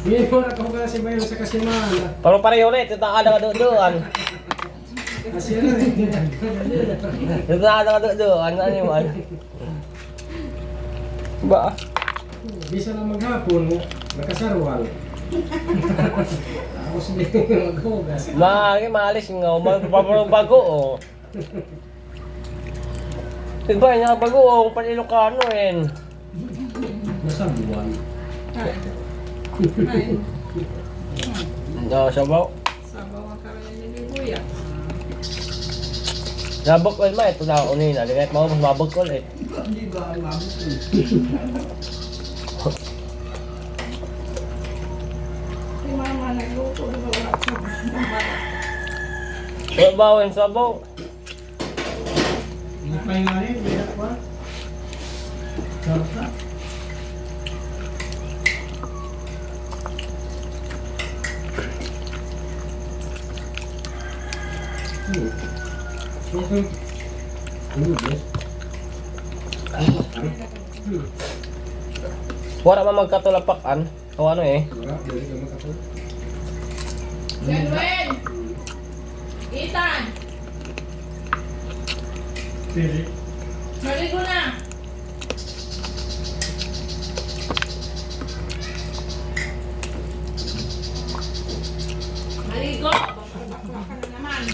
Hindi mo na kung kasi ba yun sa kasimana. Parang pareho ulit, ito nakada ka doon. Kasi ano eh. Ito nakada ka doon, ano yung ano? Ba? Bisa na maghapon, nakasarwal. Tapos hindi maghugas. Maalis nga, magpaparong bago oh. Diba, yung bago oh, panilokano eh. Nasa buwan. Sabaw. Sabaw ang kami ni Buya. Sabog ko ma, ito na ako nila. Kahit mo, mas mabog ko ulit. Hindi ba ang mabot ko? Si Mama nagluto na wala sa mama. Bawin sabaw. Hindi pa yung ano yun, bilang pa. Sarap na. Wala man magkatulapakan. O ano eh. Gwen! Ethan! Maligo na! Maligo! Bakla ka na naman.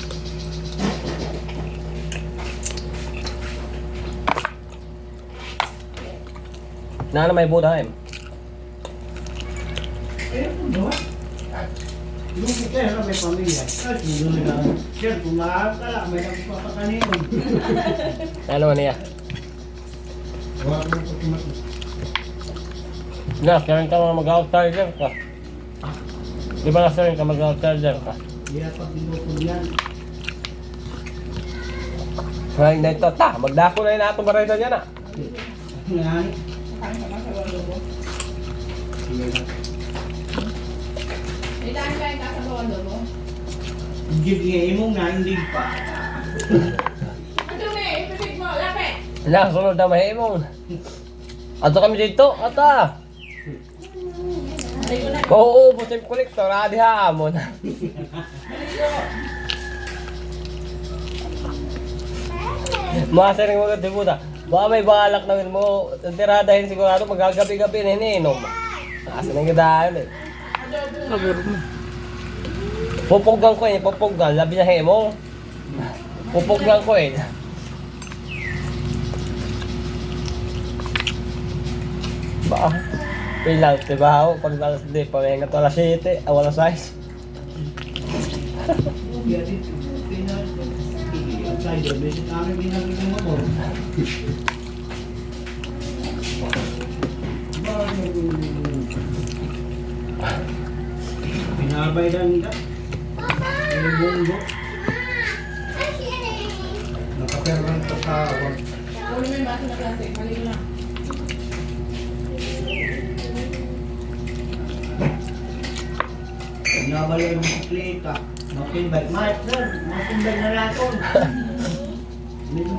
Na may budahem. Yung kita na may pamilya. At yung na. Sir, kung maaari ka lang, may nagpapakanin. Ano niya? Huwag mo ito tumatos. Na, kaya ka mag-outsider ka. Di ba nasa rin ka mag-outsider ka? Hindi pa pinupod yan. Ngayon na ito, magdako na yun na itong barayda niya na. Yan. Kain ka na sa lolo mo. Sige na. Ethan, kain ka sa lolo mo. Gigingay mo nga, hindi pa. Ang dumi! Ipipig mo! Lapit! Na, sunod na mahimong. Ato kami dito, ata. Maligo na! Oo, busin kolektor, adi hamon. Maligo! Masaring mga dibuta. Baka may balak na mo, tiradahin sigurado magagabi-gabi na hininom. Asa nang gadahan eh. Pupugan ko eh, pupugan. Labi na hemo. Pupugan ko eh. Ba? Pilang, diba? Pag alas di, pamahinga to alas 7, alas 6. Outsider, basic namin binagay ng motor. Pinabay lang nila. Yung bunggo. Nakaperang tatawag. Kunin mo yung baso na plastic. Maligo na. Pinabay yung bisikleta. Mountain bike. Mountain bike na natin.